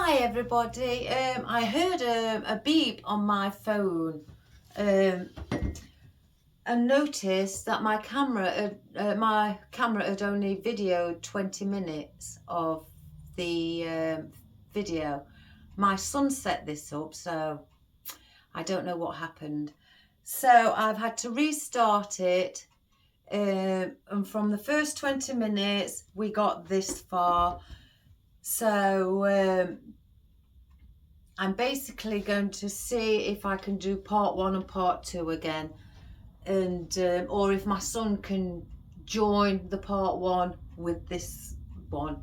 Hi everybody. I heard a beep on my phone and noticed that my camera had only videoed 20 minutes of the video. My son set this up, so I don't know what happened. So I've had to restart it, and from the first 20 minutes we got this far. So I'm basically going to see if I can do part 1 and part 2 again, and or if my son can join the part 1 with this one,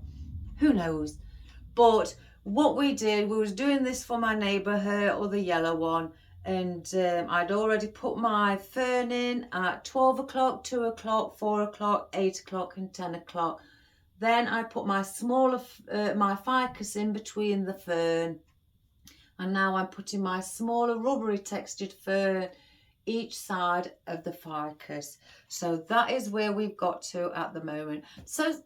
who knows. But what we did, we was doing this for my neighbour, her other yellow one, and I'd already put my fern in at 12 o'clock, 2 o'clock, 4 o'clock, 8 o'clock and 10 o'clock. Then I put my smaller my ficus in between the fern, and now I'm putting my smaller rubbery textured fern each side of the ficus. So that is where we've got to at the moment. So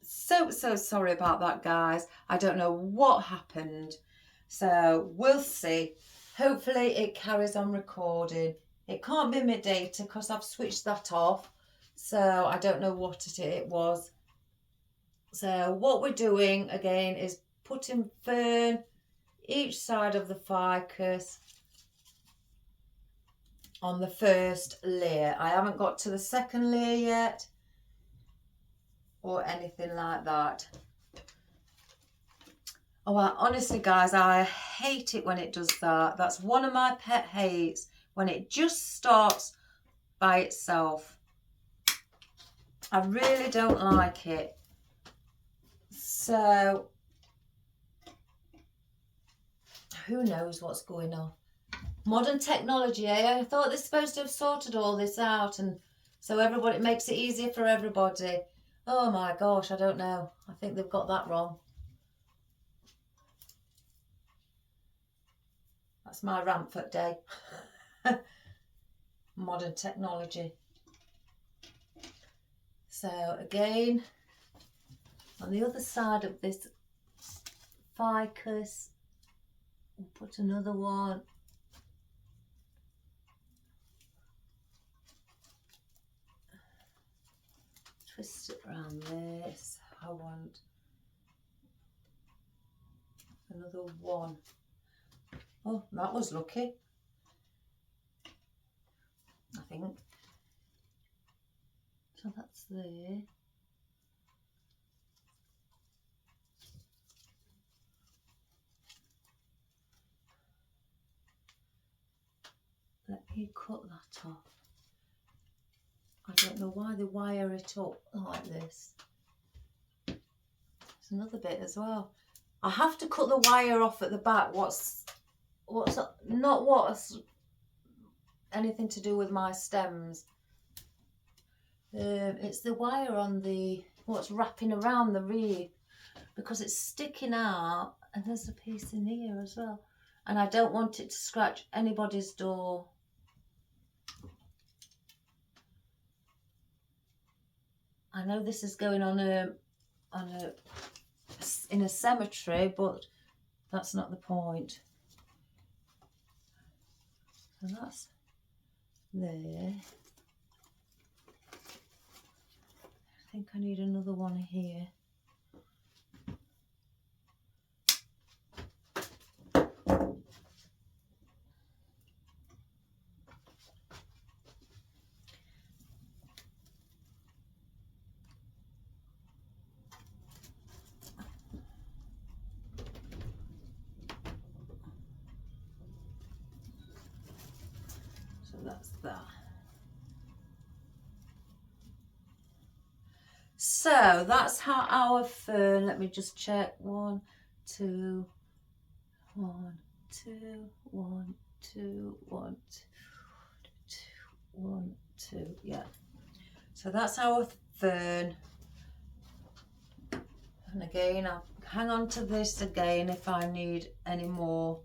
sorry about that, guys. I don't know what happened, so we'll see. Hopefully it carries on recording. It can't be my data because I've switched that off, so I don't know what it was. So what we're doing again is putting fern each side of the ficus on the first layer. I haven't got to the second layer yet or anything like that. Oh, well, honestly guys, I hate it when it does that. That's one of my pet hates, when it just starts by itself. I really don't like it. So who knows what's going on. Modern technology, eh? I thought they're supposed to have sorted all this out, and so everybody, it makes it easier for everybody. Oh my gosh, I don't know. I think they've got that wrong. That's my rant for today. Modern technology. So again, on the other side of this ficus, we'll put another one. Twist it around this. I want another one. Oh, that was lucky, I think. So that's there. Let me cut that off. I don't know why they wire it up like this. There's another bit as well. I have to cut the wire off at the back. What's anything to do with my stems. It's the wire on the what's wrapping around the wreath, because it's sticking out, and there's a piece in here as well, and I don't want it to scratch anybody's door. I know this is going on in a cemetery, but that's not the point. So that's there. I think I need another one here. That's that. So that's how our fern, let me just check, 1 2 1 2 1 2 1 2 1 2, yeah. So that's our fern, and again I'll hang on to this again if I need any more.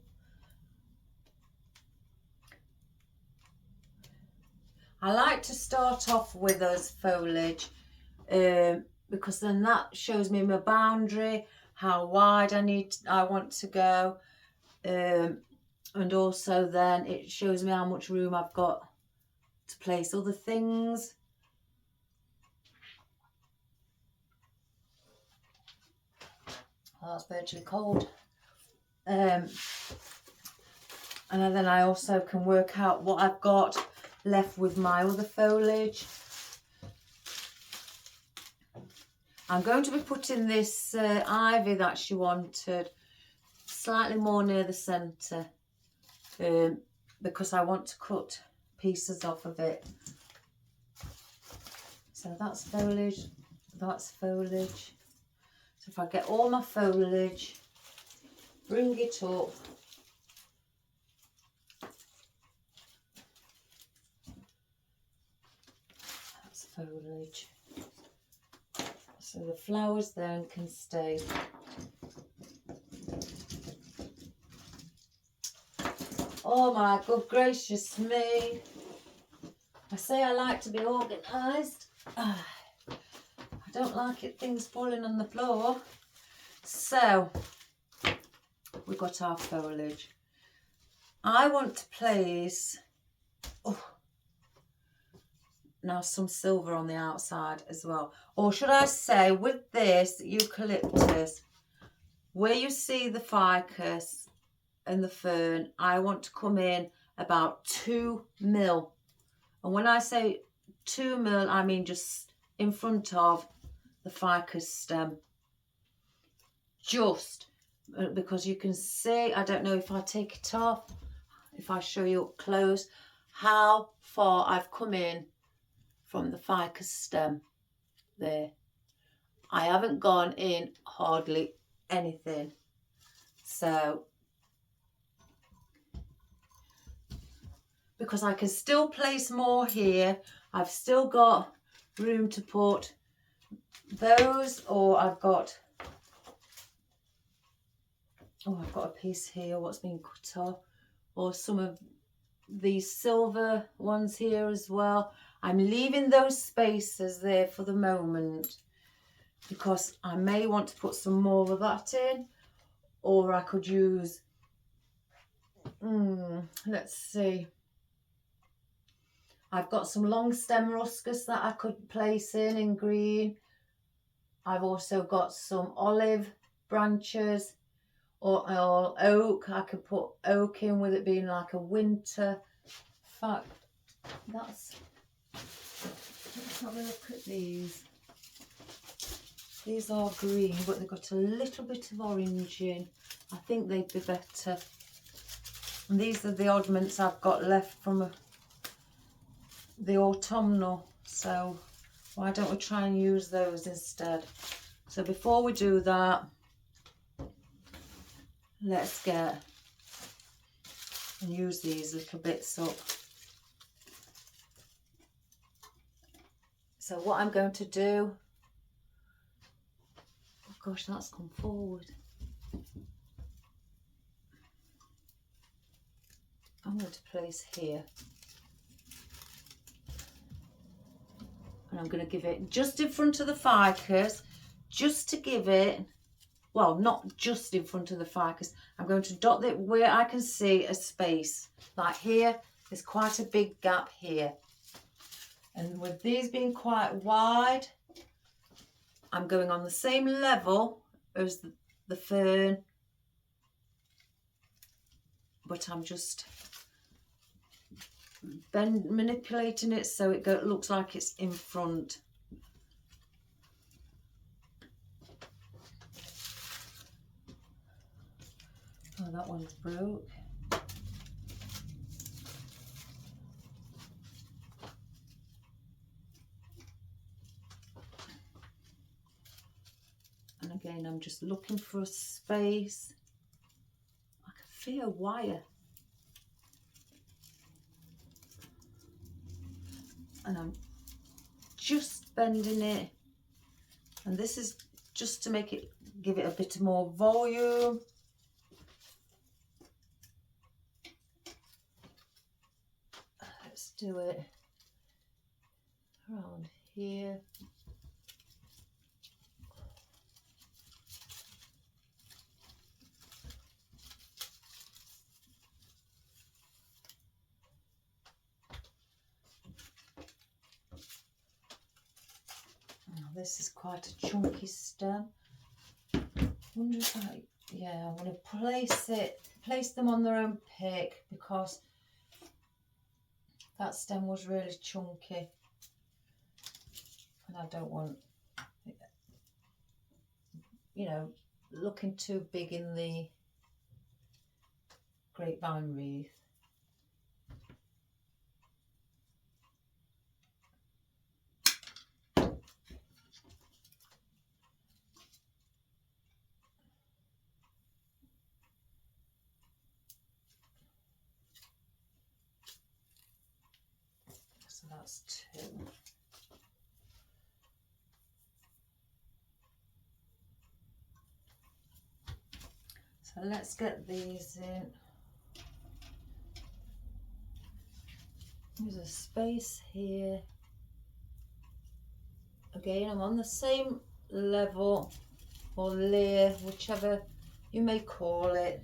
I like to start off with us foliage because then that shows me my boundary, how wide I want to go, and also then it shows me how much room I've got to place other things. Oh, it's virtually cold. And then I also can work out what I've got left with my other foliage. I'm going to be putting this ivy that she wanted slightly more near the centre, because I want to cut pieces off of it. So that's foliage, that's foliage. So if I get all my foliage, bring it up, that's foliage. So the flowers then can stay. Oh my good gracious me. I say I like to be organised. I don't like it things falling on the floor. So we've got our foliage. I want to place now some silver on the outside as well. Or should I say, with this eucalyptus, where you see the ficus and the fern, I want to come in about 2 mil. And when I say 2 mil, I mean just in front of the ficus stem. Just because you can see, I don't know if I take it off, if I show you up close, how far I've come in from the ficus stem there. I haven't gone in hardly anything. So, because I can still place more here, I've still got room to put those, or I've got a piece here what's been cut off, or some of these silver ones here as well. I'm leaving those spaces there for the moment because I may want to put some more of that in, or I could use, let's see, I've got some long stem ruscus that I could place in green. I've also got some olive branches, or oak. I could put oak in with it being like a winter. In fact, let's have a look at these. These are green, but they've got a little bit of orange in. I think they'd be better. And these are the oddments I've got left from the autumnal. So why don't we try and use those instead? So before we do that, let's get and use these little bits up. So what I'm going to do, oh gosh, that's come forward. I'm going to place here. And I'm going to give it just in front of the ficus, just to give it, well, not just in front of the ficus. I'm going to dot it where I can see a space. Like here, there's quite a big gap here. And with these being quite wide, I'm going on the same level as the fern, but I'm just manipulating it so it looks like it's in front. Oh, that one's broke. And again, I'm just looking for a space. I can feel a wire. And I'm just bending it. And this is just to make it, give it a bit more volume. Let's do it around here. this is quite a chunky stem. Wonder if yeah, I want to place them on their own pick, because that stem was really chunky and I don't want, you know, looking too big in the grapevine wreath. So that's 2. So let's get these in. There's a space here. Again, I'm on the same level or layer, whichever you may call it.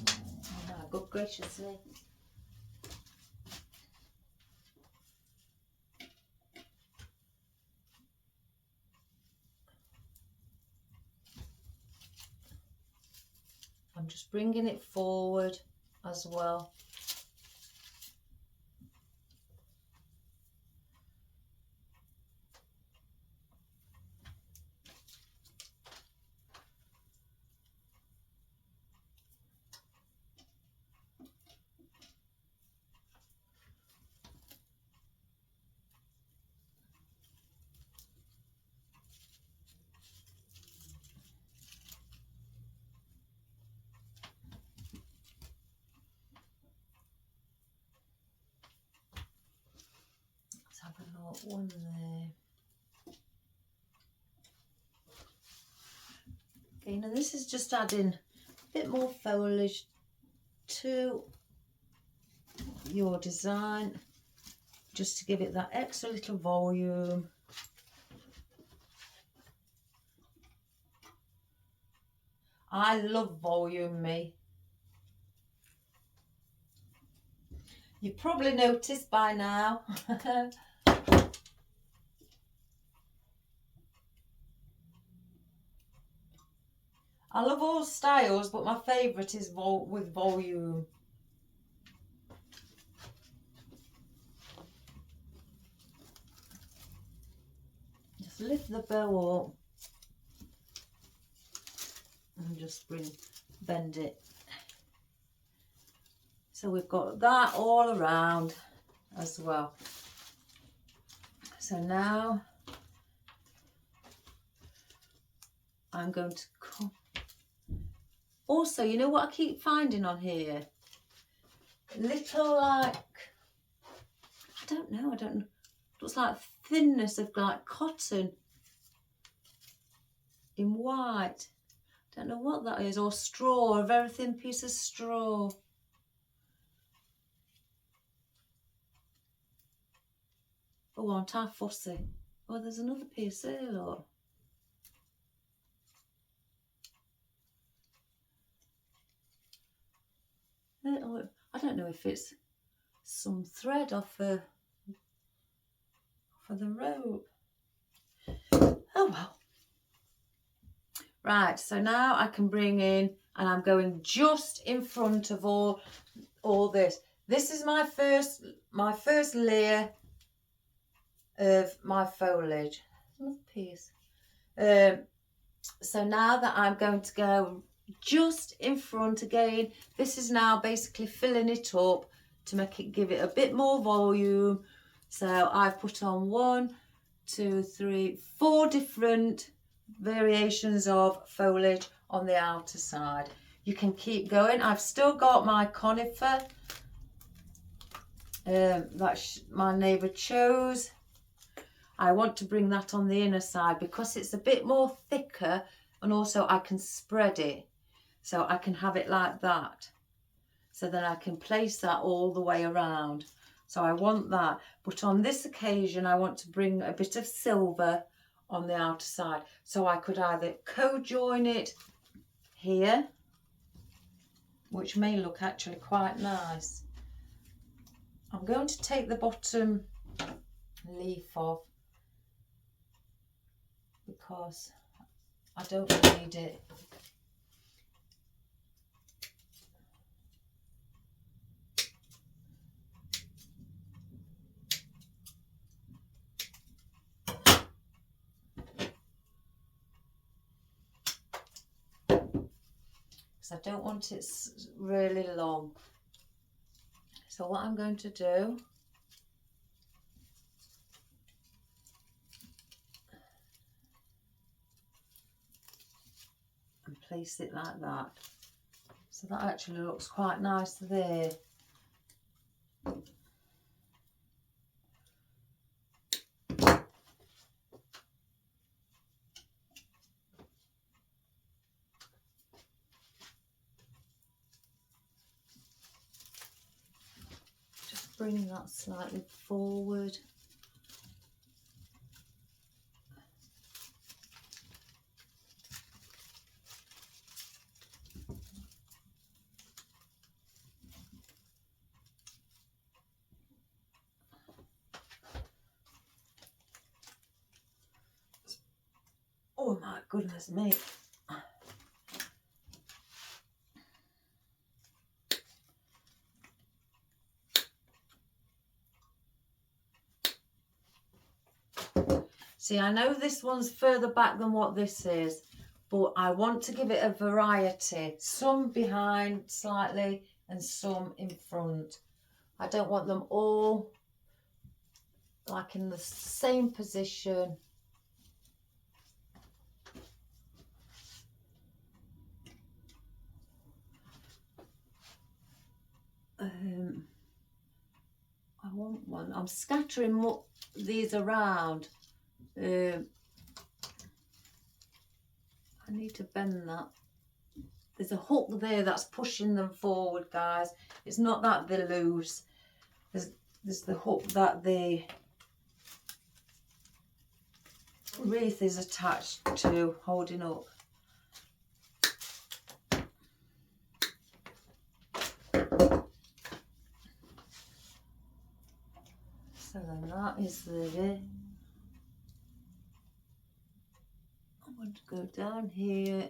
Oh my good gracious me. I'm just bringing it forward as well. Let's have a look, one there. Okay, now this is just adding a bit more foliage to your design, just to give it that extra little volume. I love volume, me. You've probably noticed by now. I love all styles, but my favourite is with volume. Just lift the bow up and just bend it. So we've got that all around as well. So now I'm going to come. Also, you know what I keep finding on here? Little, like, I don't know, looks like thinness of like cotton in white. Don't know what that is, or straw, a very thin piece of straw. Oh, aren't I fussy? Oh, there's another piece there, look. I don't know if it's some thread off the rope. Oh well. Right, so now I can bring in, and I'm going just in front of all this. This is my first layer of my foliage. Another piece. So now that I'm going to go just in front again, this is now basically filling it up to give it a bit more volume. So I've put on 1, 2, 3, 4 different variations of foliage on the outer side. You can keep going. I've still got my conifer that my neighbour chose. I want to bring that on the inner side because it's a bit more thicker, and also I can spread it, so I can have it like that, so then I can place that all the way around. So I want that, but on this occasion I want to bring a bit of silver on the outer side, so I could either co-join it here, which may look actually quite nice. I'm going to take the bottom leaf off because I don't need it. I don't want it really long. So what I'm going to do, and place it like that. So that actually looks quite nice there. Bring that slightly forward. Oh my goodness me. See, I know this one's further back than what this is, but I want to give it a variety. Some behind slightly and some in front. I don't want them all like in the same position. I want one. I'm scattering these around. I need to bend that. There's a hook there that's pushing them forward, guys. It's not that they're loose. There's the hook that the wreath is attached to, holding up. So then that is there. I'm going to go down here.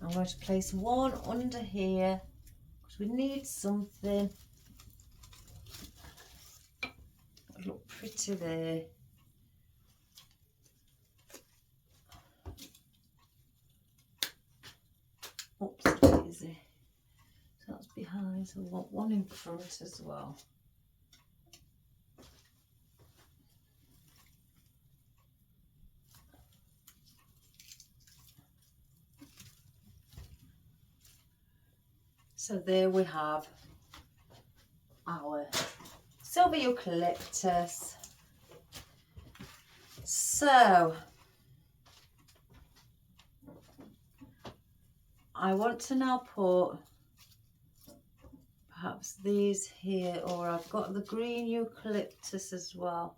I'm going to place one under here because we need something. It'll look pretty there. Oops, daisy. So that's behind, so we want one in front as well. So there we have our silver eucalyptus. So I want to now put perhaps these here, or I've got the green eucalyptus as well.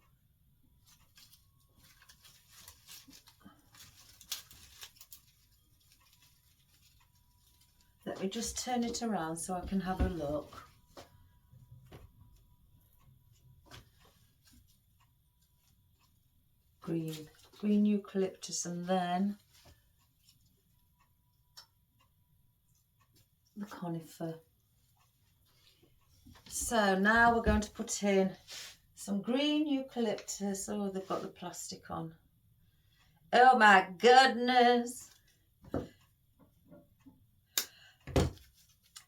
Let me just turn it around so I can have a look. Green eucalyptus, and then the conifer. So now we're going to put in some green eucalyptus. Oh, they've got the plastic on. Oh my goodness.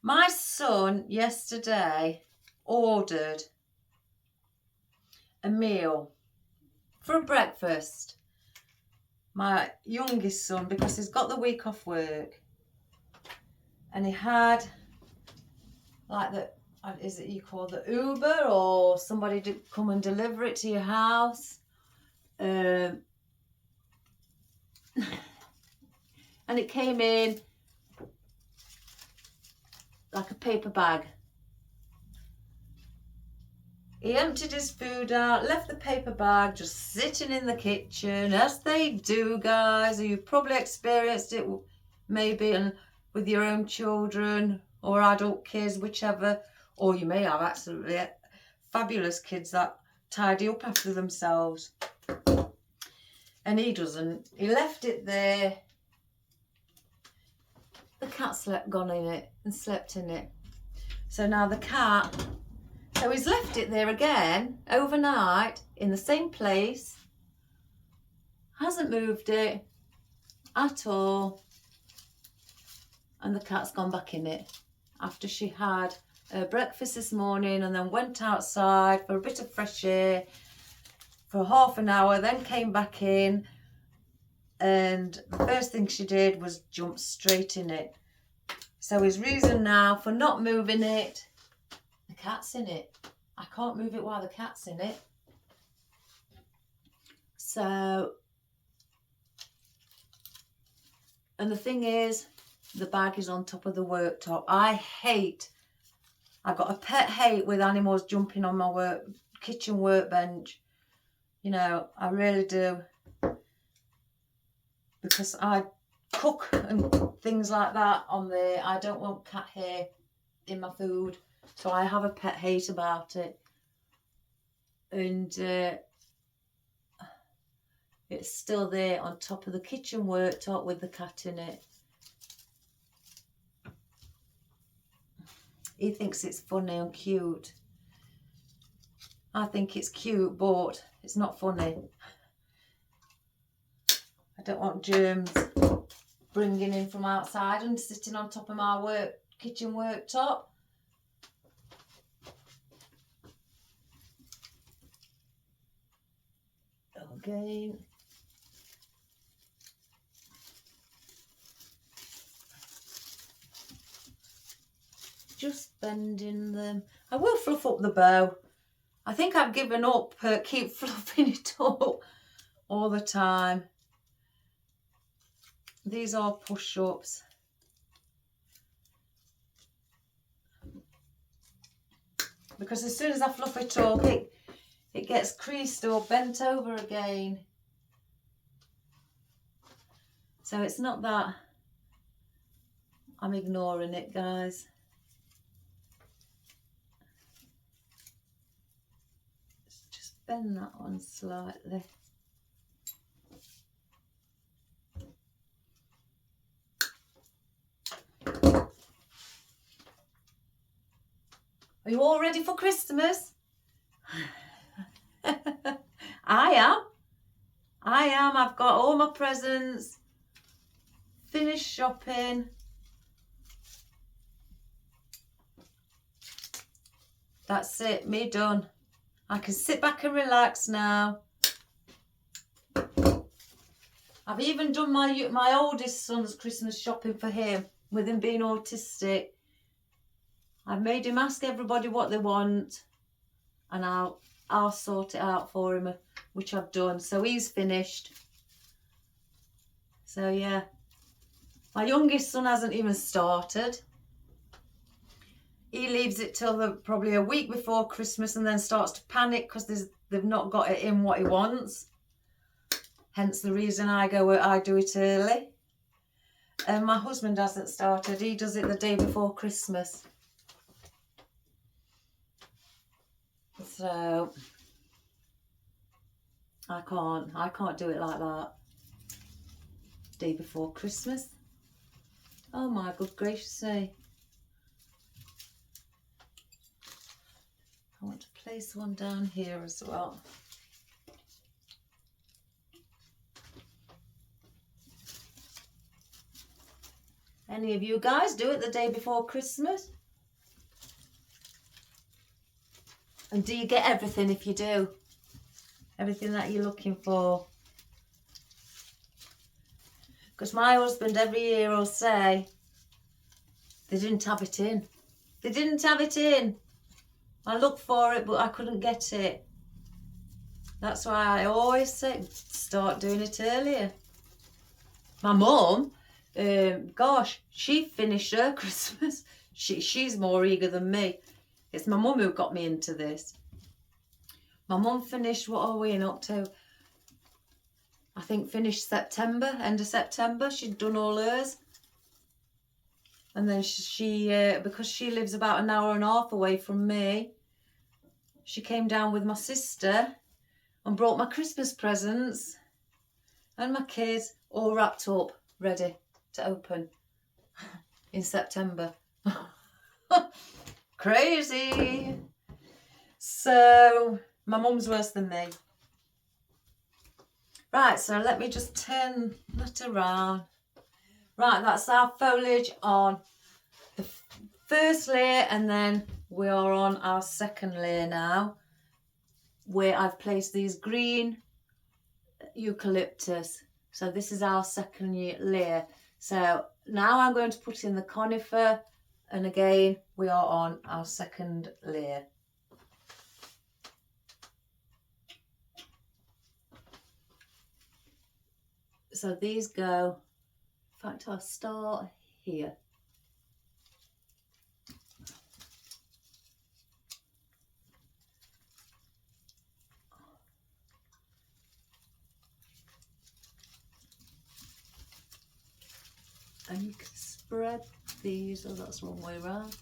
My son yesterday ordered a meal for a breakfast. My youngest son, because he's got the week off work, and he had like the, is it you call the Uber or somebody to come and deliver it to your house, and it came in like a paper bag. He emptied his food out, left the paper bag just sitting in the kitchen, as they do, guys. You've probably experienced it maybe and with your own children or adult kids, whichever, or you may have absolutely fabulous kids that tidy up after themselves. And he doesn't. He left it there. The cat gone in it and slept in it. So now the cat, so he's left it there again overnight in the same place. Hasn't moved it at all. And the cat's gone back in it after she had her breakfast this morning and then went outside for a bit of fresh air for half an hour, then came back in, and the first thing she did was jump straight in it. So his reason now for not moving it, the cat's in it. I can't move it while the cat's in it. So, and the thing is, the bag is on top of the worktop. I've got a pet hate with animals jumping on my kitchen workbench. You know, I really do. Because I cook and things like that on there. I don't want cat hair in my food. So I have a pet hate about it. And it's still there on top of the kitchen worktop with the cat in it. He thinks it's funny and cute. I think it's cute, but it's not funny. I don't want germs bringing in from outside and sitting on top of my kitchen worktop. Again. Just bending them. I will fluff up the bow. I think I've given up, keep fluffing it up all the time. These are push-ups. Because as soon as I fluff it up, it gets creased or bent over again. So it's not that I'm ignoring it, guys. Just bend that one slightly. Are you all ready for Christmas? I am. I've got all my presents. Finished shopping. That's it. Me done. I can sit back and relax now. I've even done my oldest son's Christmas shopping for him, with him being autistic. I've made him ask everybody what they want, and I'll sort it out for him, which I've done. So he's finished. So yeah, my youngest son hasn't even started. He leaves it till probably a week before Christmas and then starts to panic because they've not got it in what he wants. Hence the reason I do it early. And my husband hasn't started. He does it the day before Christmas. So I can't do it like that. Day before Christmas. Oh my good gracious me. I want to place one down here as well. Any of you guys do it the day before Christmas? And do you get everything if you do? everything that you're looking for. Because my husband every year will say, they didn't have it in. They didn't have it in. I looked for it, but I couldn't get it. That's why I always say, start doing it earlier. My mum, gosh, she finished her Christmas. She's more eager than me. It's my mum who got me into this. My mum finished, what are we in October? I think finished September, end of September. She'd done all hers. And then she because she lives about an hour and a half away from me, she came down with my sister and brought my Christmas presents and my kids all wrapped up, ready to open in September. Crazy. So my mum's worse than me. Right, so let me just turn that around. Right, that's our foliage on the first layer, and then we are on our second layer now, where I've placed these green eucalyptus. So this is our second layer. So now I'm going to put in the conifer, and again we are on our second layer. So these go, in fact I'll start here. And you can spread these, oh that's one way around.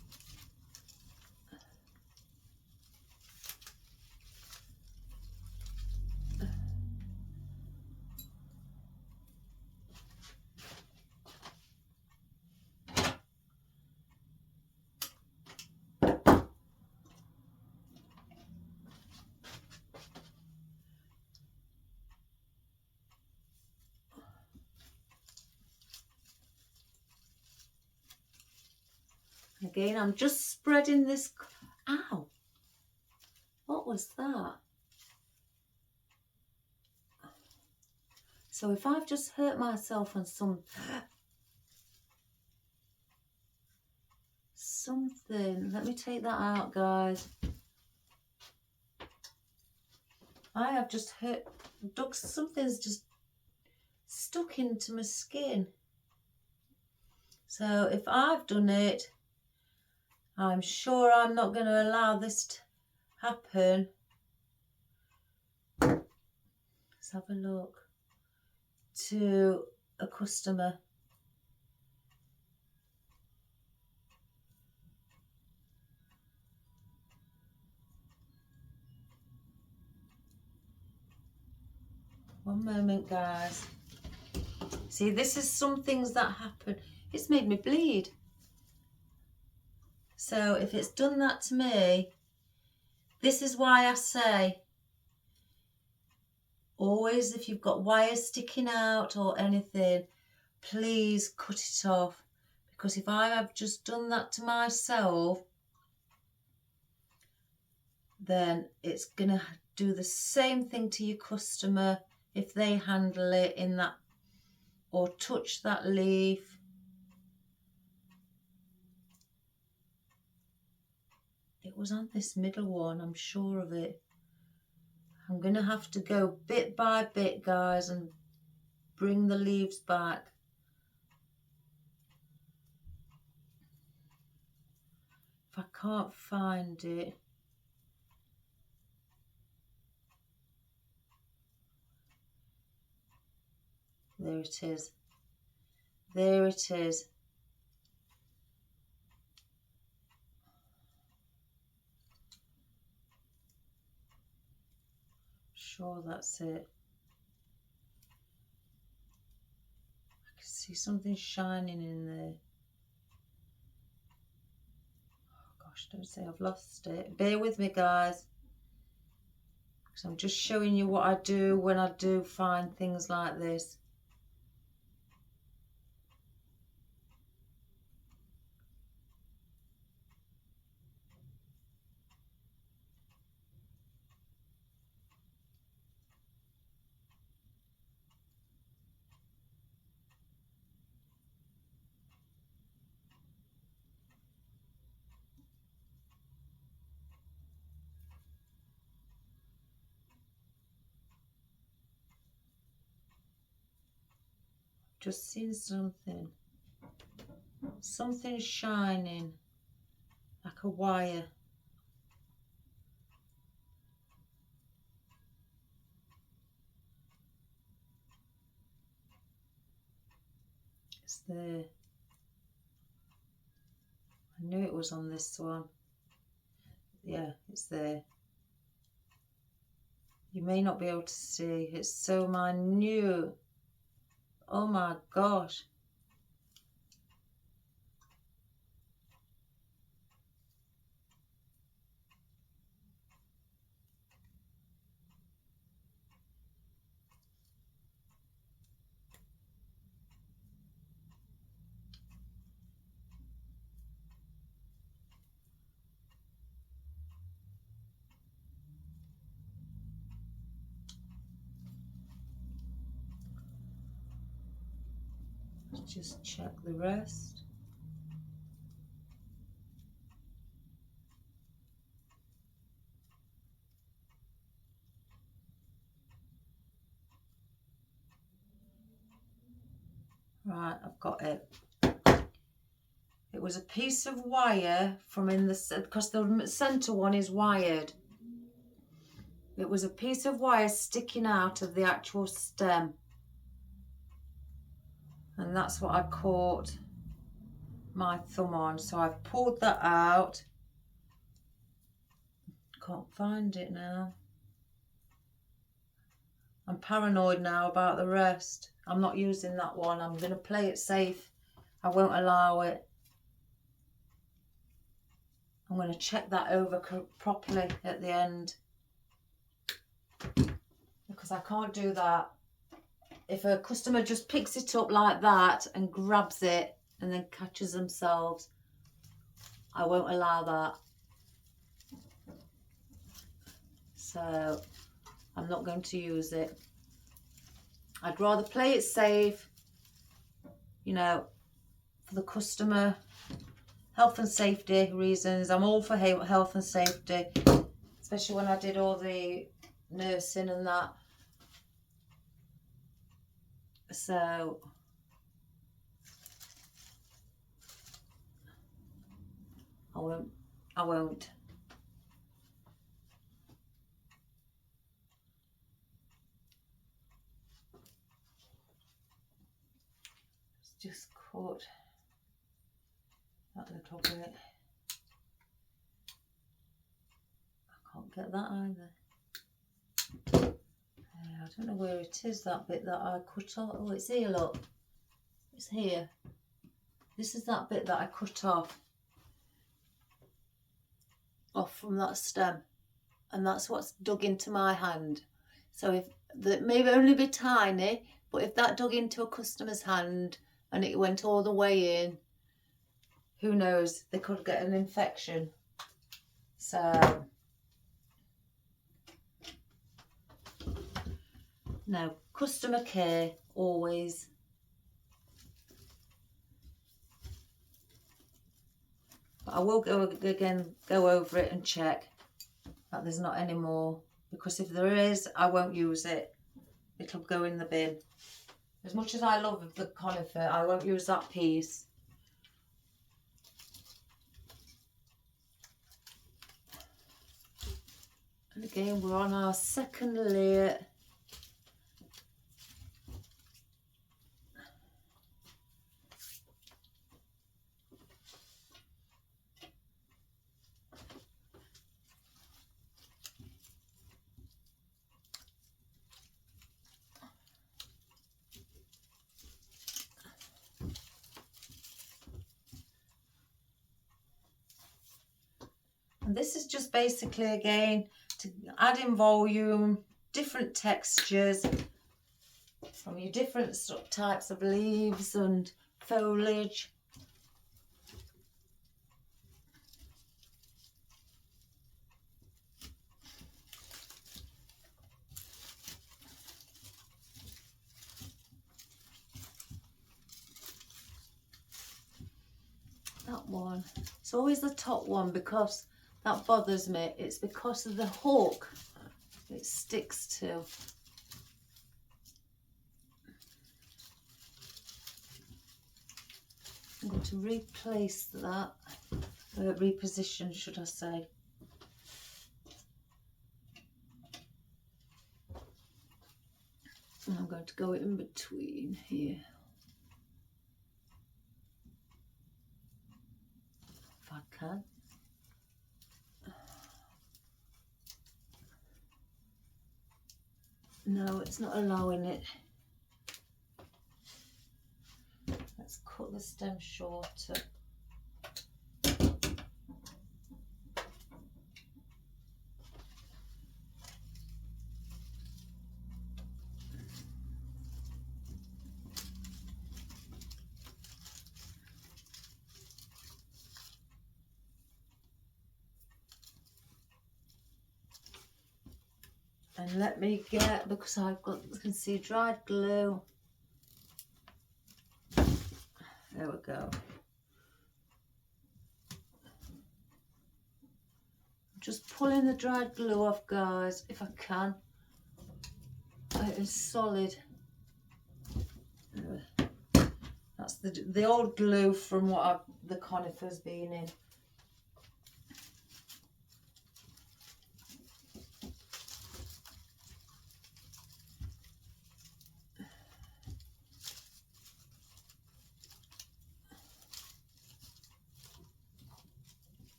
Again, I'm just spreading this. Ow! What was that? So if I've just hurt myself on something, let me take that out, guys. I have just hurt, something's just stuck into my skin. So if I've done it, I'm sure I'm not going to allow this to happen. Let's have a look. To a customer. One moment, guys. See, this is some things that happen. It's made me bleed. So if it's done that to me, this is why I say, always if you've got wires sticking out or anything, please cut it off. Because if I have just done that to myself, then it's going to do the same thing to your customer if they handle it in that or touch that leaf. It was on this middle one, I'm sure of it. I'm going to have to go bit by bit, guys, and bring the leaves back. If I can't find it. There it is. There it is. Sure, that's it. I can see something shining in there. Oh gosh, don't say I've lost it. Bear with me, guys, because I'm just showing you what I do when I do find things like this. just seen something. Something shining like a wire. It's there. I knew it was on this one. Yeah, it's there. You may not be able to see. It's so minute. Oh my gosh. Let's just check the rest. Right, I've got it. It was a piece of wire from in the, because the centre one is wired. It was a piece of wire sticking out of the actual stem. And that's what I caught my thumb on. So I've pulled that out. Can't find it now. I'm paranoid now about the rest. I'm not using that one. I'm going to play it safe. I won't allow it. I'm going to check that over properly at the end, because I can't do that. If a customer just picks it up like that and grabs it and then catches themselves, I won't allow that. So I'm not going to use it. I'd rather play it safe, you know, for the customer, health and safety reasons. I'm all for health and safety, especially when I did all the nursing and that. So I won't. Just caught that little bit. I can't get that either. I don't know where it is, that bit that I cut off. Oh, it's here, look. It's here. This is that bit that I cut off from that stem. And that's what's dug into my hand. So if that may only be tiny, but if that dug into a customer's hand and it went all the way in, who knows, they could get an infection. So no, customer care always. But I will go over it and check that there's not any more, because if there is, I won't use it. It'll go in the bin. As much as I love the conifer, I won't use that piece. And again, we're on our second layer. And this is just basically, again, to add in volume, different textures from your different types of leaves and foliage. That one, it's always the top one, because that bothers me. It's because of the hook it sticks to. I'm going to replace that, reposition should I say. And I'm going to go in between here. If I can. No, it's not allowing it. Let's cut the stem shorter. And let me get, because I've got, you can see dried glue. There we go. Just pulling the dried glue off, guys, if I can. It is solid. That's the old glue from what the conifer's been in.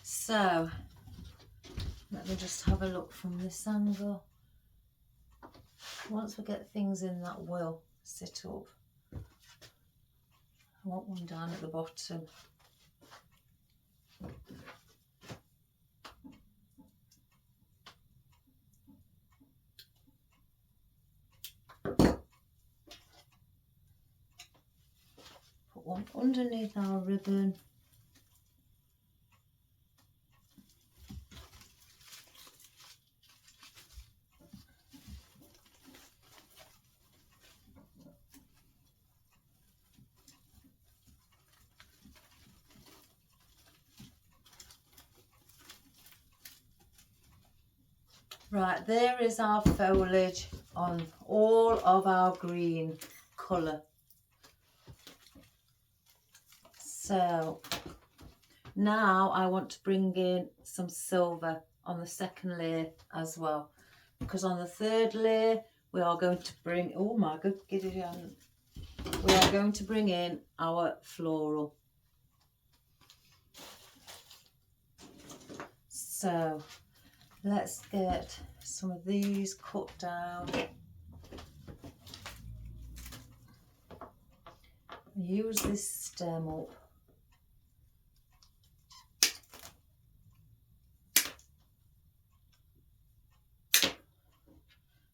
So, let me just have a look from this angle. Once we get things in that will sit up, I want one down at the bottom. Put one underneath our ribbon. Right, there is our foliage on all of our green colour. So now I want to bring in some silver on the second layer as well, because on the third layer we are going to bring, oh my good, get it on. We are going to bring in our floral. So let's get some of these cut down. Use this stem up.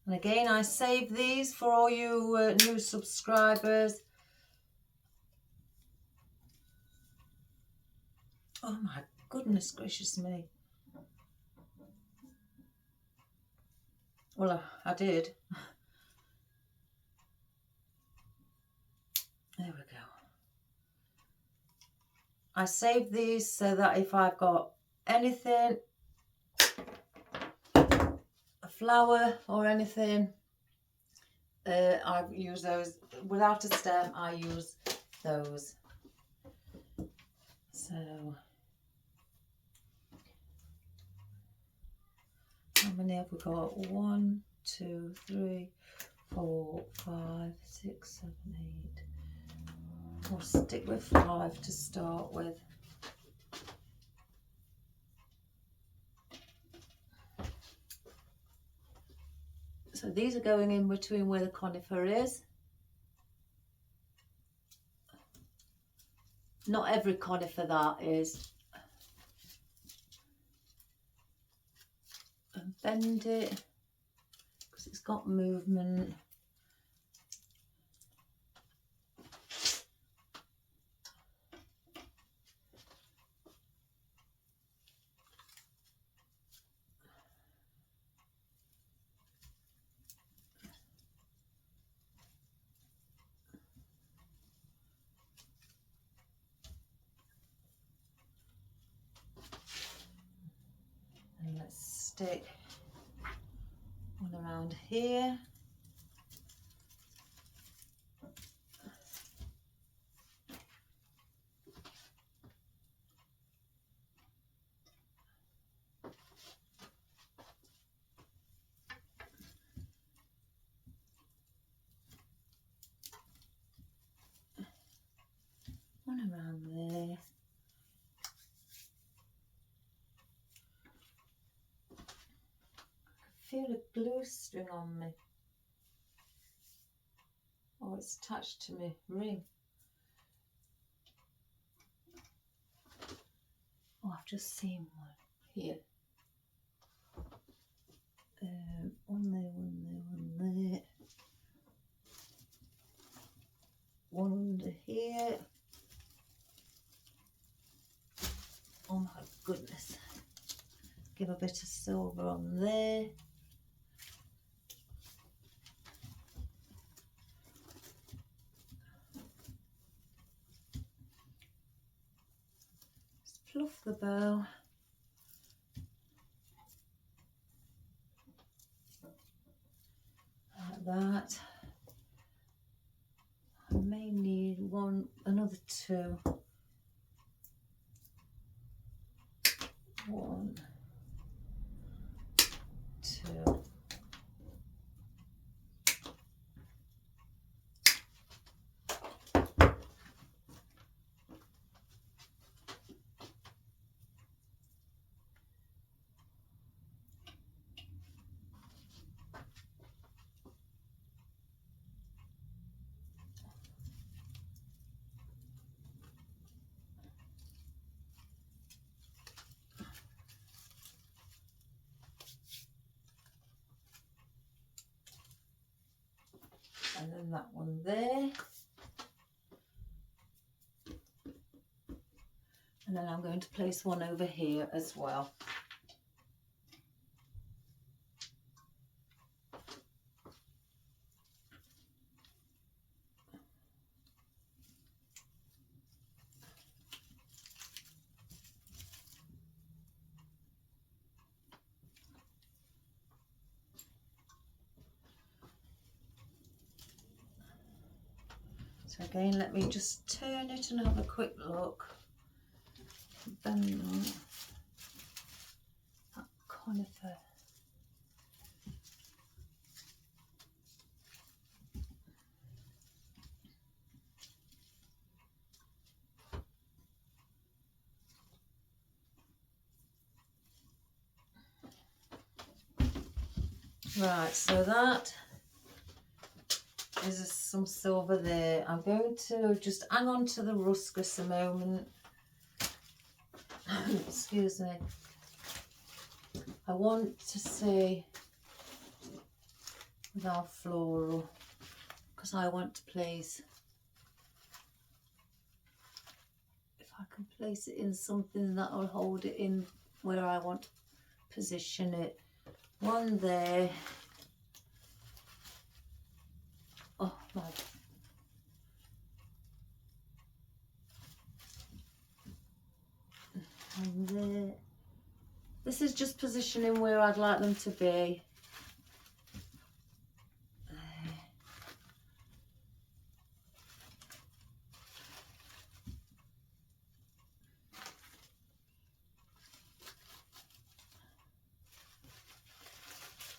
And again, I save these for all you new subscribers. Oh my goodness gracious me. Well, I did. There we go. I save these so that if I've got anything, a flower or anything, I use those. Without a stem, I use those. So, how many have we got? 1, 2, 3, 4, 5, 6, 7, 8. We'll stick with 5 to start with. So these are going in between where the conifer is. Not every conifer that is. And bend it because it's got movement. And let's stick one around here. feel a glue string on me. Oh, it's attached to my ring. Oh, I've just seen one here. One there, one there, one there. One under here. Oh my goodness. Give a bit of silver on there. Just fluff the bow. Like that. I may need another two. One, two. And then that one there. And then I'm going to place one over here as well. So again, let me just turn it and have a quick look. Bend on that conifer. Right, so that is some silver there. I'm going to just hang on to the ruscus a moment. Excuse me. I want to see without floral because I want to place, if I can place it in something that will hold it in where I want to position it. One there. Oh my. And there. This is just positioning where I'd like them to be.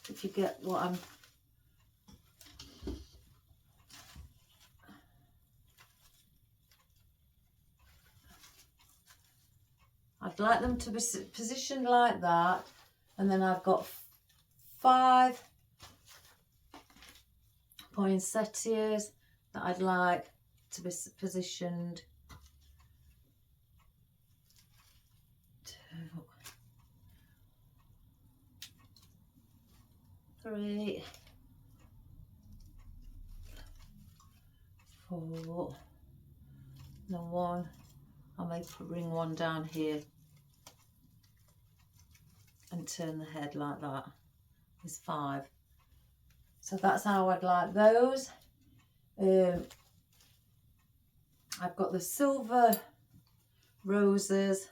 If you get what I'd like them to be positioned like that, and then I've got 5 poinsettias that I'd like to be positioned. 2, 3, 4, and 1. I may bring one down here and turn the head like that. There's 5. So that's how I'd like those. I've got the silver roses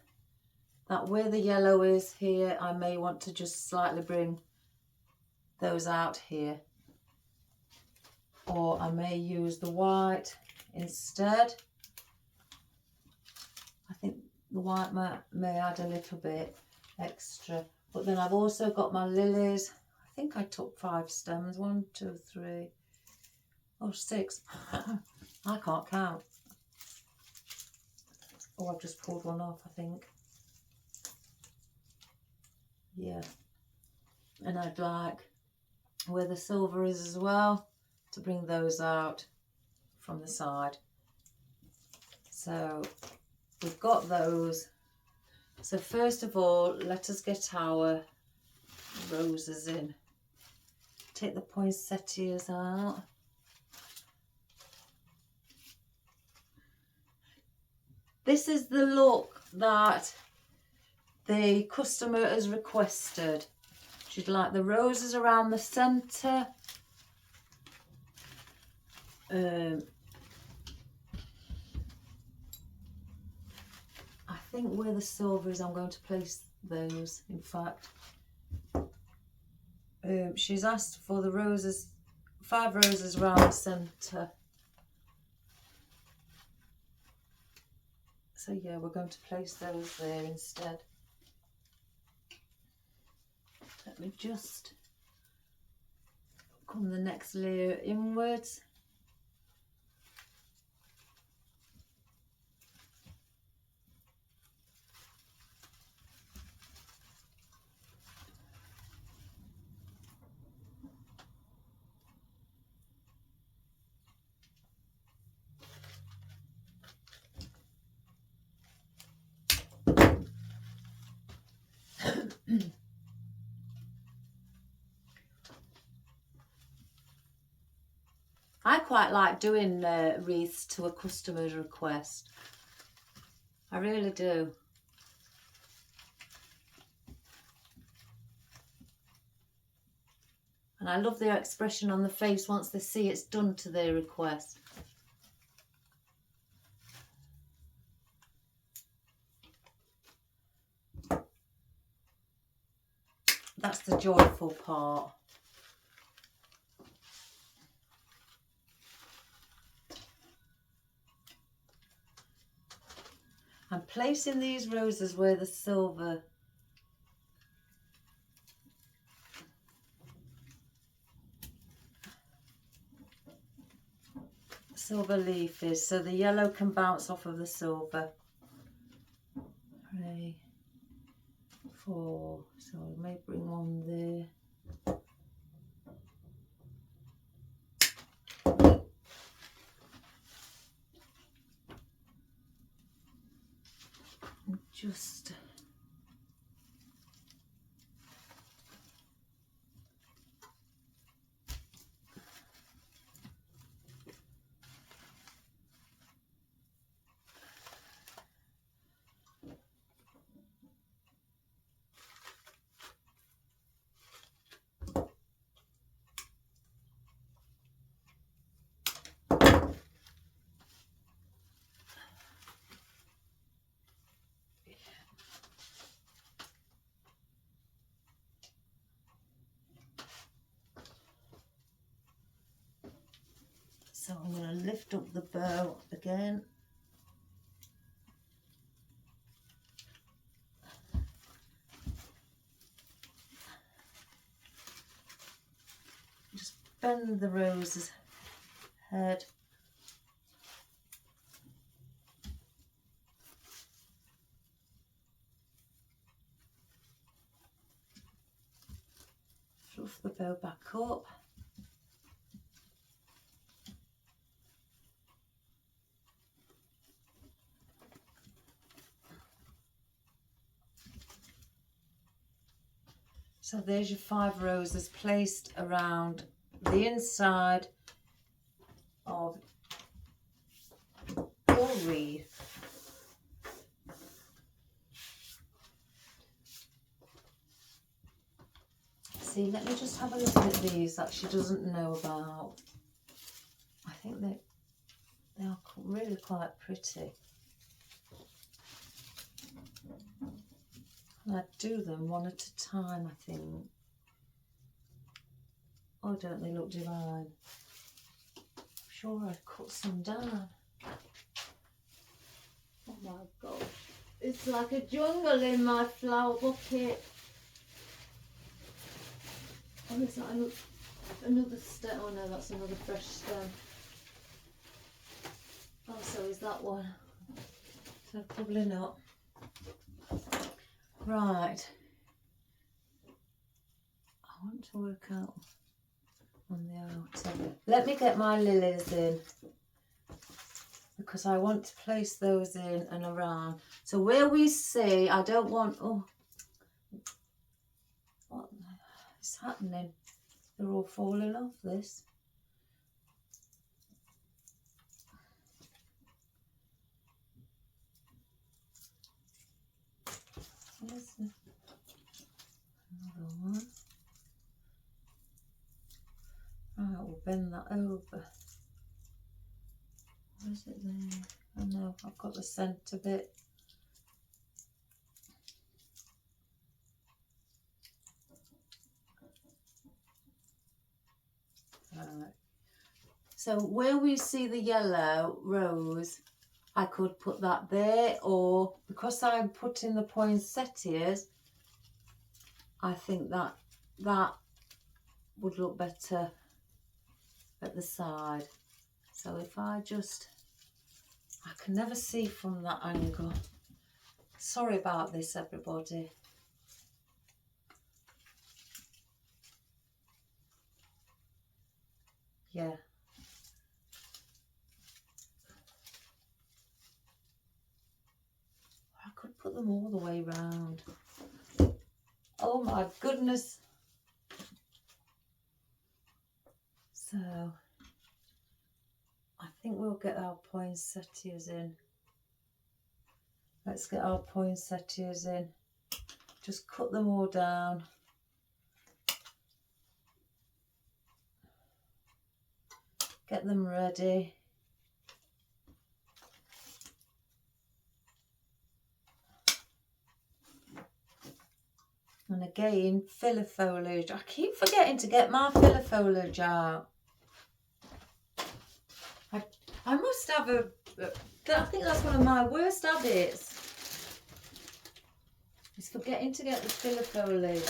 that where the yellow is here, I may want to just slightly bring those out here, or I may use the white instead. I think the white may add a little bit extra. But then I've also got my lilies. I think I took 5 stems. 1, 2, 3, oh 6. I can't count. Oh, I've just pulled one off, I think. Yeah. And I'd like where the silver is as well, to bring those out from the side. So we've got those. So first of all, let us get our roses in. Take the poinsettias out. This is the look that the customer has requested. She'd like the roses around the centre. I think where the silver is, I'm going to place those, in fact. She's asked for the roses, 5 roses around the centre. So yeah, we're going to place those there instead. Let me just come the next layer inwards. I quite like doing wreaths to a customer's request. I really do. And I love their expression on the face once they see it's done to their request. That's the joyful part. I'm placing these roses where the silver leaf is, so the yellow can bounce off of the silver. 3, 4, so I may bring one there. And just so I'm going to lift up the bow again. Just bend the rose's head. Fluff the bow back up. So there's your 5 roses placed around the inside of your wreath. See, let me just have a look at these that she doesn't know about. I think they are really quite pretty. And I do them one at a time, I think. Oh, don't they look divine? I'm sure I cut some down. Oh my gosh. It's like a jungle in my flower bucket. Oh, is that another stem? Oh no, that's another fresh stem. Oh, so is that one? So probably not. Right. I want to work out on the outer. Let me get my lilies in, because I want to place those in and around. So where we see, I don't want, oh, what is happening? They're all falling off this. There's another one. Right, we'll bend that over. Where's it there? Oh no, I've got the centre bit. Right. So where we see the yellow rose, I could put that there, or because I'm putting the poinsettias, I think that would look better at the side. So if I can never see from that angle. Sorry about this, everybody. Yeah. I could put them all the way round. Oh my goodness. So I think we'll get our poinsettias in. Let's get our poinsettias in. Just cut them all down. Get them ready. And again, filler foliage. I keep forgetting to get my filler foliage out. I must have I think that's one of my worst habits, is forgetting to get the filler foliage.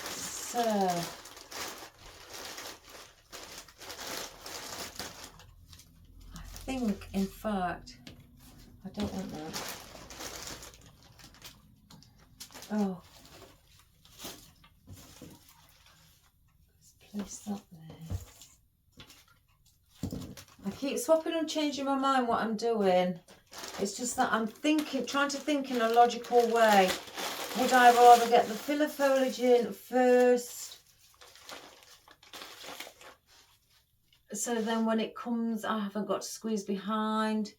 So I think, in fact, I don't want that. Oh, let's place that there. I keep swapping and changing my mind what I'm doing. It's just that I'm trying to think in a logical way. Would I rather get the filler foliage in first, so then when it comes, I haven't got to squeeze behind?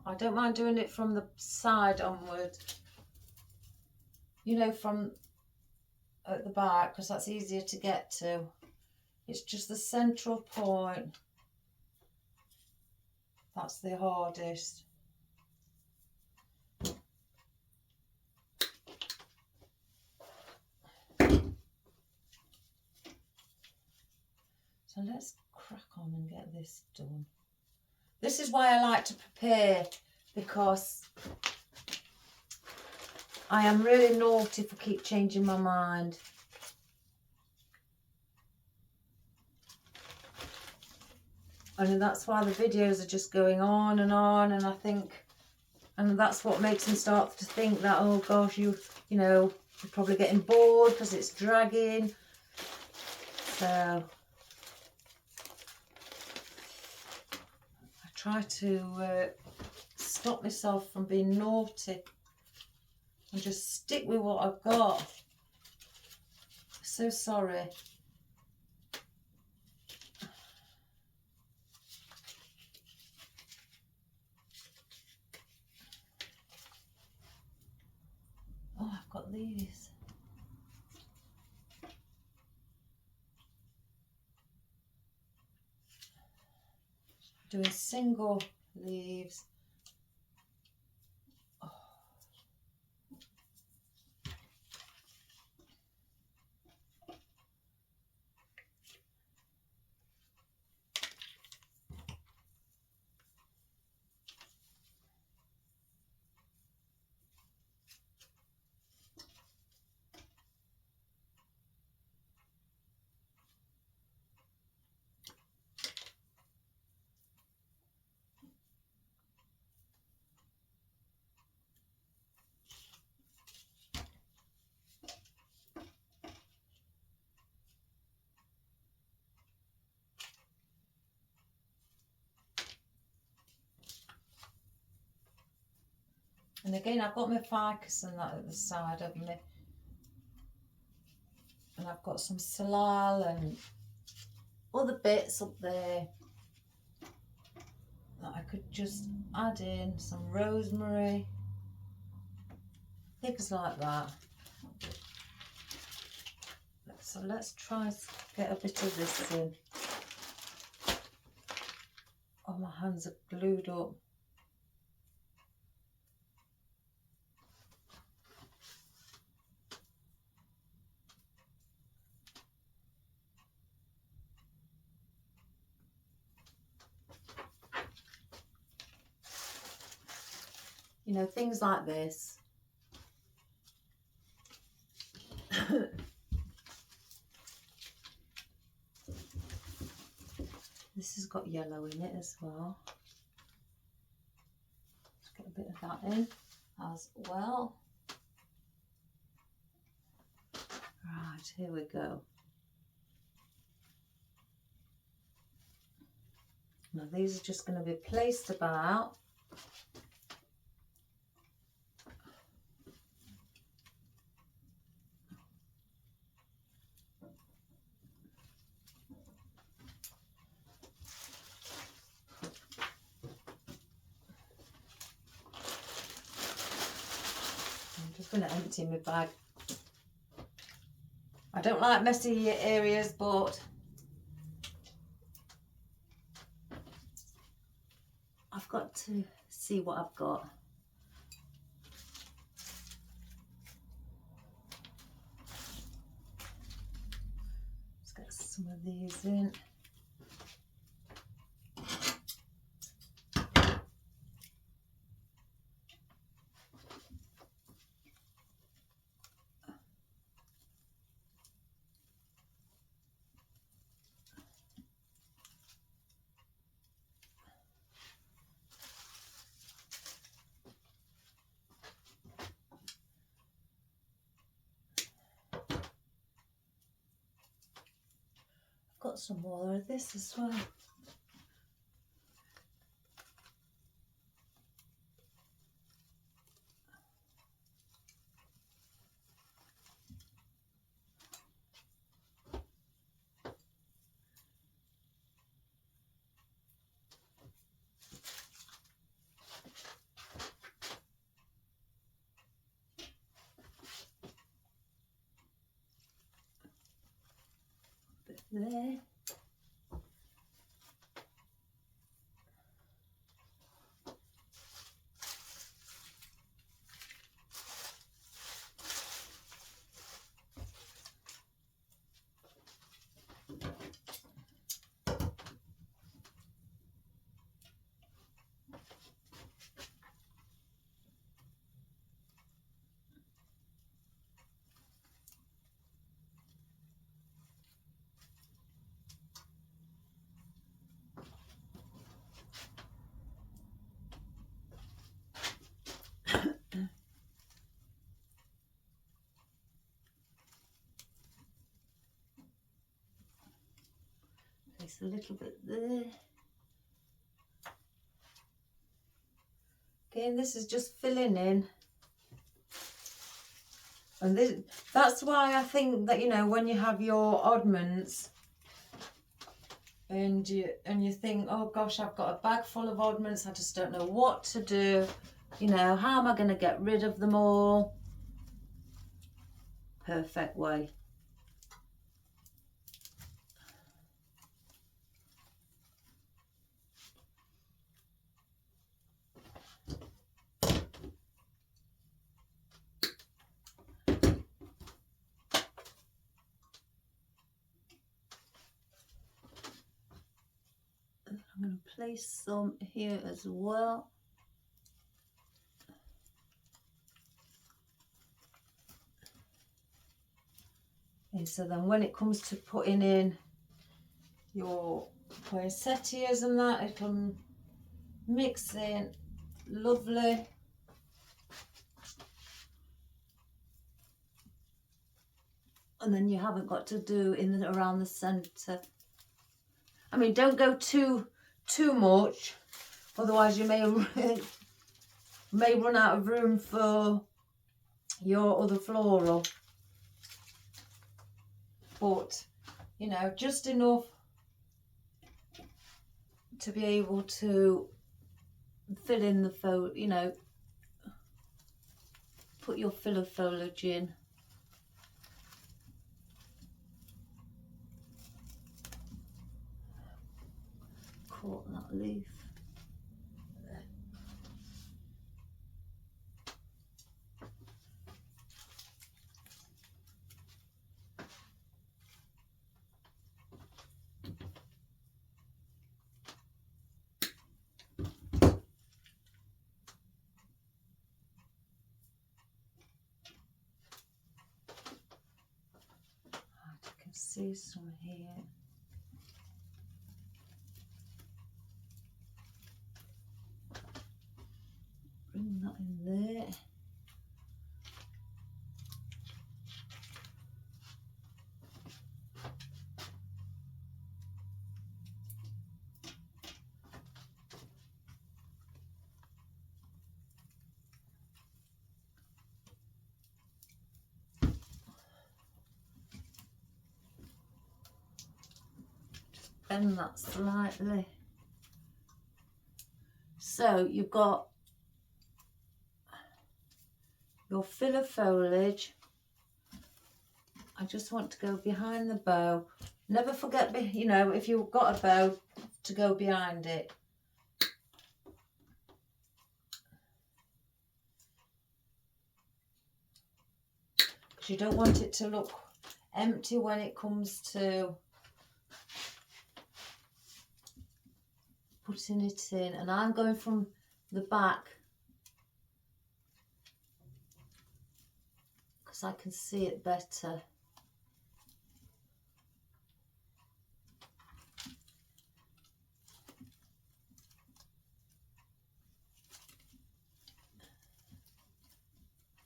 I don't mind doing it from the side onward, you know, from at the back, because that's easier to get to. It's just the central point that's the hardest. So let's crack on and get this done. This is why I like to prepare, because I am really naughty for keep changing my mind. And that's why the videos are just going on, and I think, and that's what makes me start to think that, oh gosh, you know, you're probably getting bored because it's dragging. So I try to stop myself from being naughty and just stick with what I've got. So sorry. Oh, I've got these. Doing single leaves. Oh. And again, I've got my ficus and that at the side of me. And I've got some salal and other bits up there that I could just add in, some rosemary, things like that. So let's try and get a bit of this in. Oh, my hands are glued up. You know, things like this. This has got yellow in it as well. Let's get a bit of that in as well. Right, here we go. Now these are just going to be placed about. I'm just going to empty my bag. I don't like messy areas, but I've got to see what I've got. Let's get some of these in. Got some more of this as well. A bit there. Place a little bit there. Again, this is just filling in. And that's why I think that, you know, when you have your oddments and you think, oh gosh, I've got a bag full of oddments, I just don't know what to do, you know, how am I going to get rid of them all? Perfect way. I'm going to place some here as well. And so then when it comes to putting in your poinsettias and that, it'll mix in lovely. And then you haven't got to do in around the centre. I mean, don't go too much, otherwise you may may run out of room for your other floral, but you know, just enough to be able to fill in the you know, put your filler foliage in. Caught that leaf. I can see some here. Bring that in there. Bend that slightly. So you've got your filler foliage. I just want to go behind the bow. Never forget, you know, if you've got a bow, to go behind it. Because you don't want it to look empty when it comes to putting it in. And I'm going from the back because I can see it better.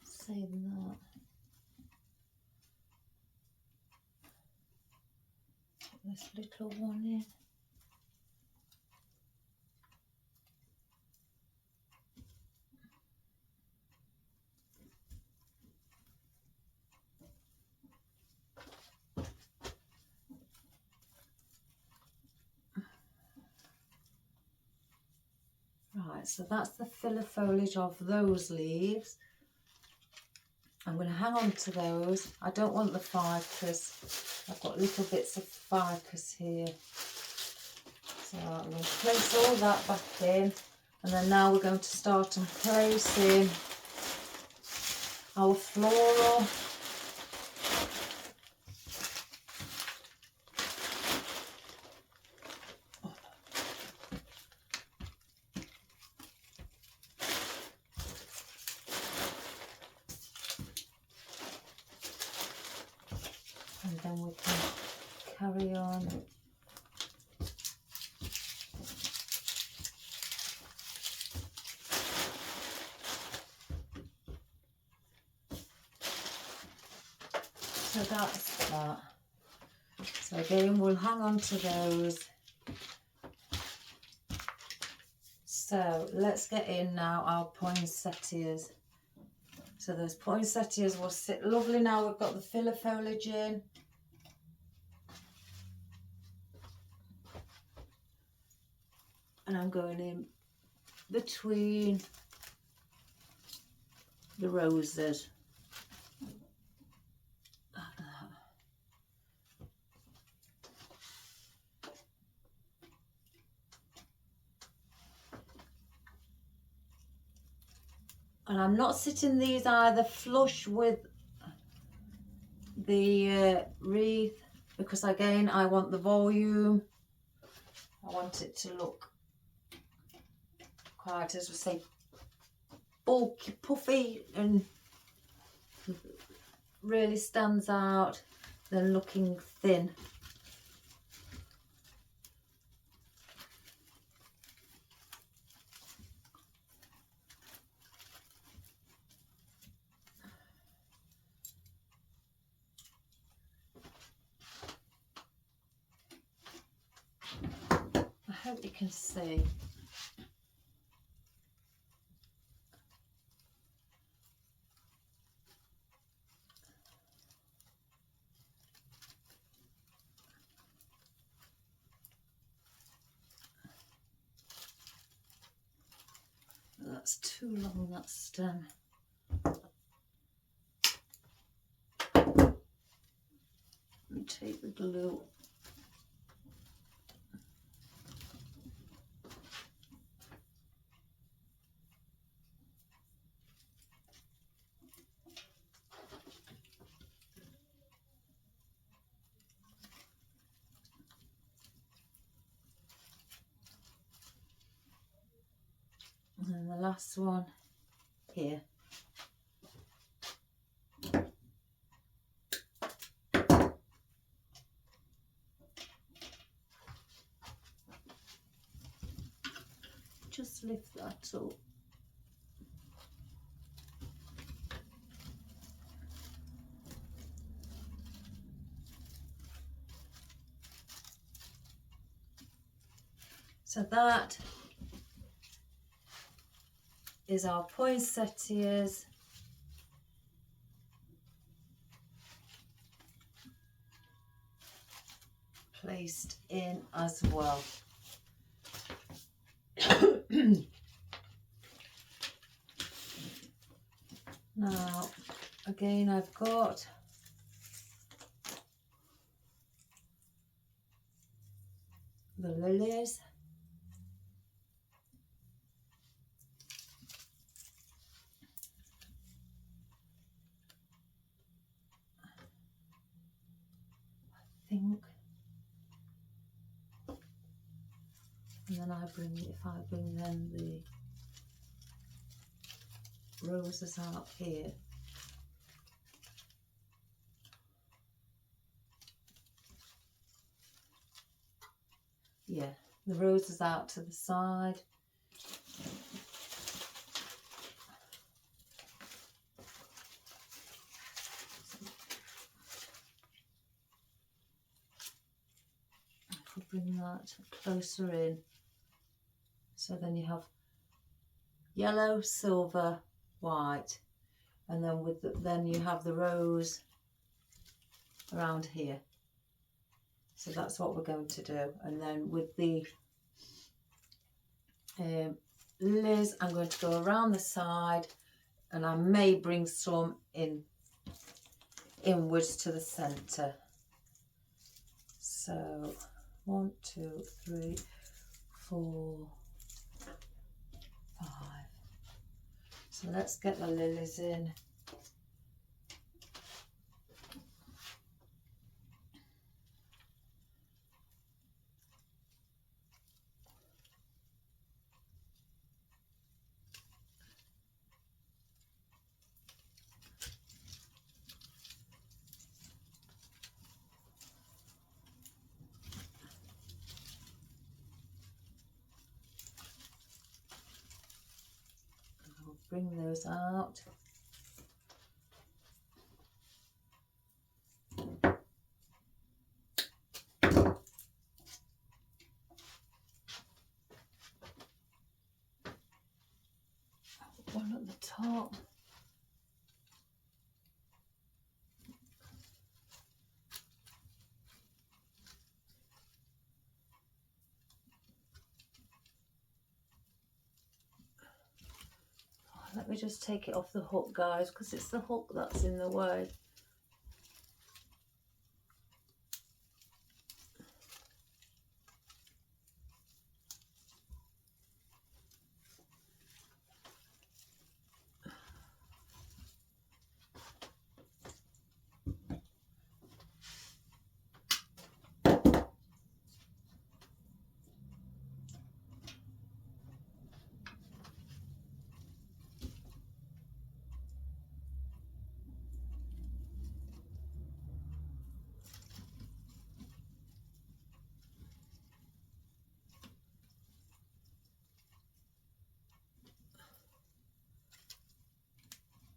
Saying that. Put this little one in. Right, so that's the filler foliage of those leaves. I'm going to hang on to those. I don't want the ficus. I've got little bits of ficus here. So I'm going to place all that back in. And then now we're going to start and placing our floral. And then we can carry on. So that's that. So again, we'll hang on to those. So let's get in now our poinsettias. So those poinsettias will sit lovely now. We've got the filler foliage in. And I'm going in between the roses. And I'm not sitting these either flush with the wreath, because again I want the volume. I want it to look quite, as we say, bulky, puffy, and really stands out than looking thin. I hope you can see. that's too long, that stem. And take the glue. And then the last one here. Just lift that up. So that is our poinsettias placed in as well. Now, again, I've got the lilies. I think. And then if I bring then the roses out here. Yeah, the roses out to the side. I could bring that closer in. So then you have yellow, silver, white, and then then you have the rose around here. So that's what we're going to do. And then with the lilies, I'm going to go around the side, and I may bring some inwards to the centre. So 1, 2, 3, 4, 5. So let's get the lilies in. I'll bring those out. One at the top. Let me just take it off the hook, guys, because it's the hook that's in the way.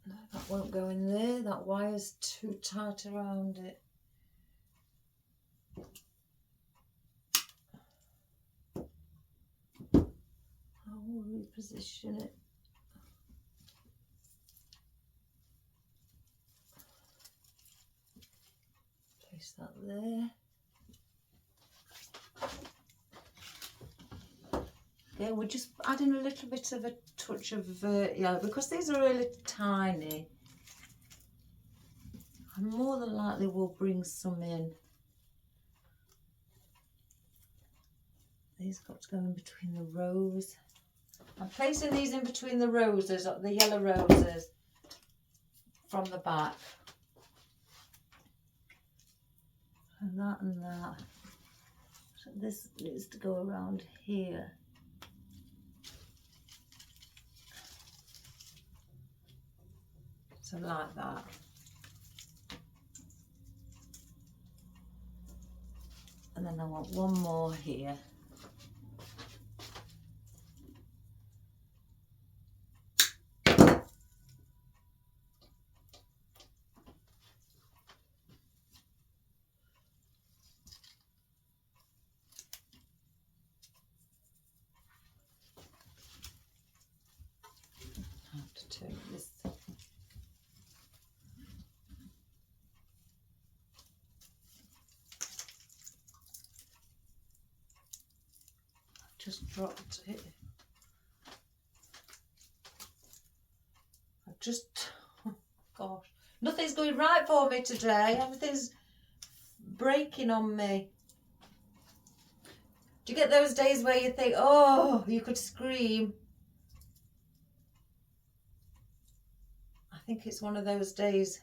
No, that won't go in there. That wire's too tight around it. I will reposition it. Place that there. Again, we're just adding a little bit of a touch of yellow because these are really tiny. I more than likely will bring some in. These got to go in between the rows. I'm placing these in between the roses, the yellow roses from the back. And that and that. So this needs to go around here. So like that. And then I want one more here. I have to turn this. Just dropped it. Oh gosh, nothing's going right for me today. Everything's breaking on me. Do you get those days where you think, oh, you could scream? I think it's one of those days.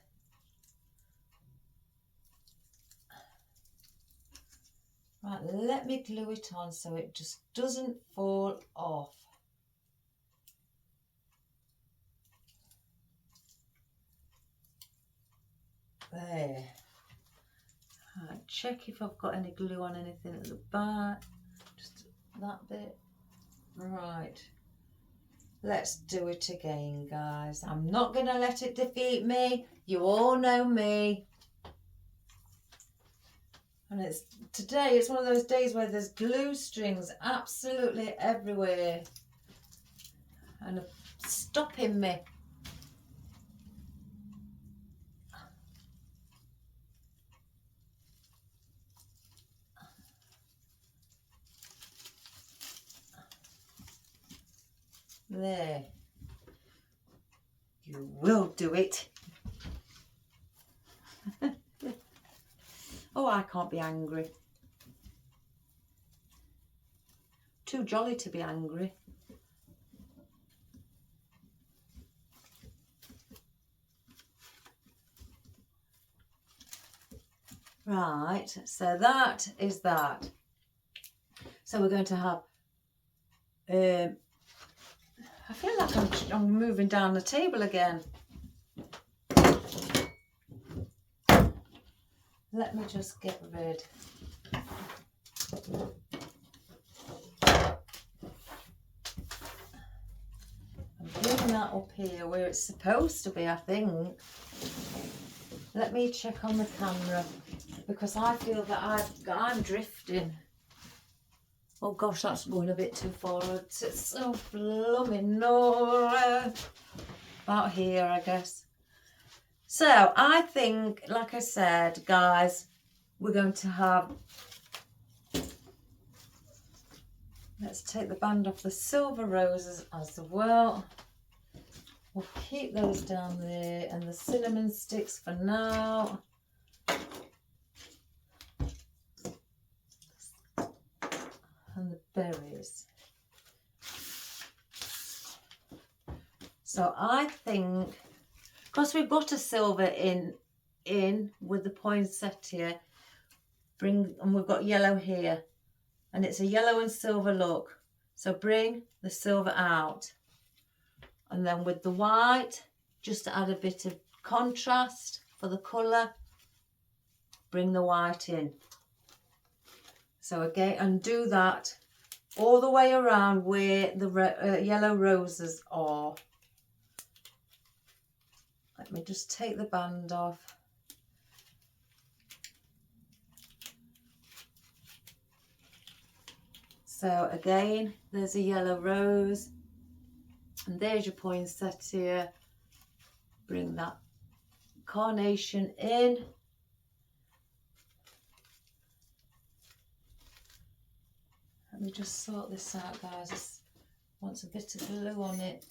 Right, let me glue it on so it just doesn't fall off. There. Right, check if I've got any glue on anything at the back. Just that bit. Right. Let's do it again, guys. I'm not going to let it defeat me. You all know me. And today it's one of those days where there's glue strings absolutely everywhere. And stopping me. There. You will do it. Oh, I can't be angry. Too jolly to be angry. Right, so that is that. So we're going to have I feel like I'm moving down the table again. Let me just get rid. I'm doing that up here where it's supposed to be, I think. Let me check on the camera because I feel that I'm drifting. Oh gosh, that's going a bit too forward. It's so blooming no. About here, I guess. So I think, like I said, guys, we're going to have. Let's take the band off the silver roses as well. We'll keep those down there and the cinnamon sticks for now. And the berries. So I think, because we've got a silver in with the poinsettia, and we've got yellow here, and it's a yellow and silver look. So bring the silver out, and then with the white, just to add a bit of contrast for the colour, bring the white in. So again, and do that all the way around where the yellow roses are. Let me just take the band off. So again, there's a yellow rose, and there's your poinsettia. Bring that carnation in. Let me just sort this out, guys. wants a bit of glue on it.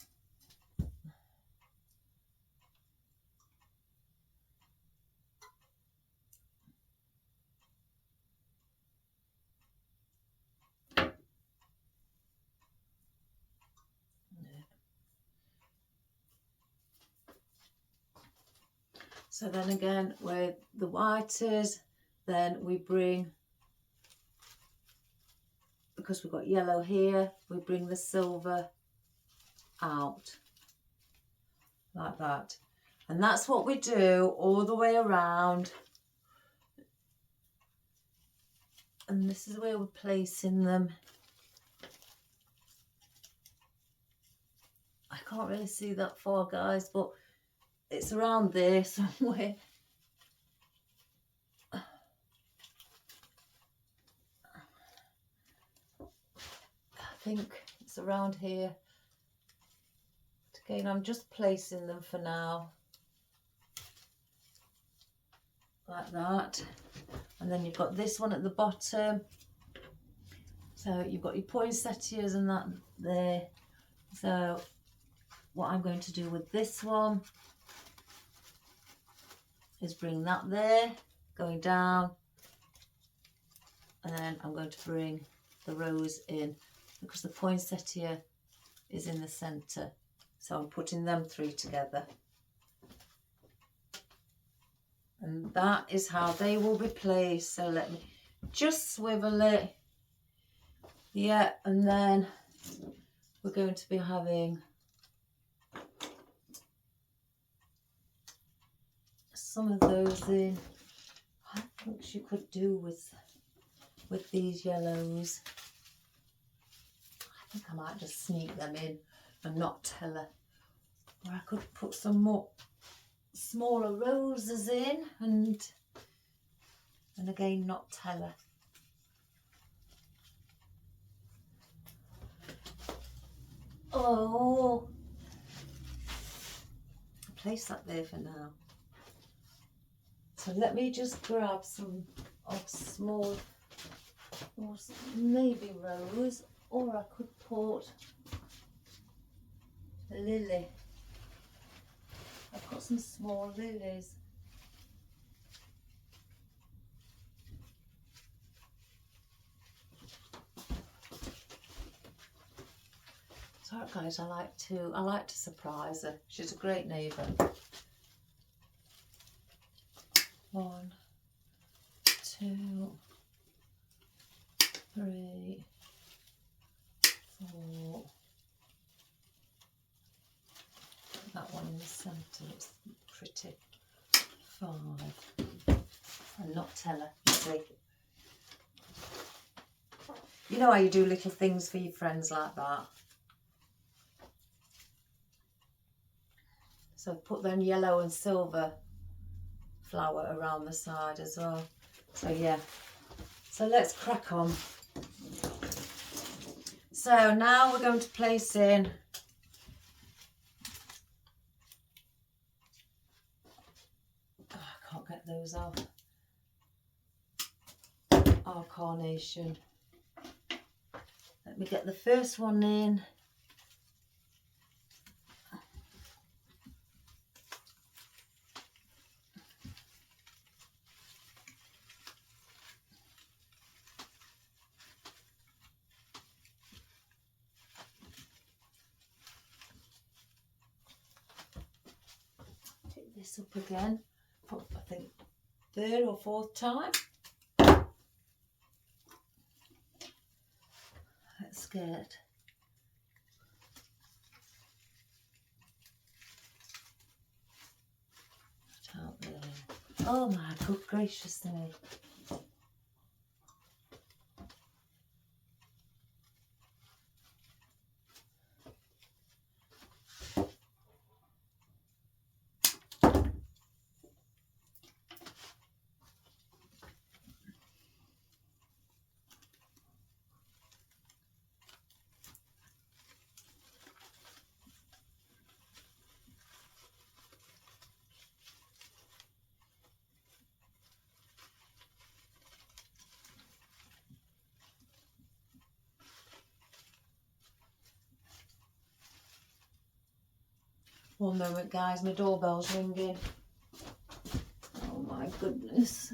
So then again, where the white is, then we bring, because we've got yellow here, we bring the silver out like that. And that's what we do all the way around. And this is where we're placing them. I can't really see that far, guys, but it's around there somewhere. I think it's around here. Again, I'm just placing them for now. Like that. And then you've got this one at the bottom. So you've got your poinsettias and that there. So what I'm going to do with this one is bring that there, going down, and then I'm going to bring the rose in because the poinsettia is in the centre. So I'm putting them three together. And that is how they will be placed. So let me just swivel it. Yeah, and then we're going to be having some of those in. I think she could do with these yellows. I think I might just sneak them in and not tell her. Or I could put some more smaller roses in and again not tell her. Oh, I'll place that there for now. So let me just grab some of small, or maybe rose, or I could put a lily. I've got some small lilies. Sorry guys, I like to surprise her. She's a great neighbour. 1, 2, 3, 4. That one in the centre looks pretty. 5. And not tell her, you see. You know how you do little things for your friends like that. So put them yellow and silver flower around the side as well. So yeah, so let's crack on. So now we're going to place in I can't get those off. Our carnation. Let me get the first one in. Take this up again for I think 3rd or 4th time. Let's get out there. Oh my good gracious me. One moment, guys, my doorbell's ringing. Oh my goodness.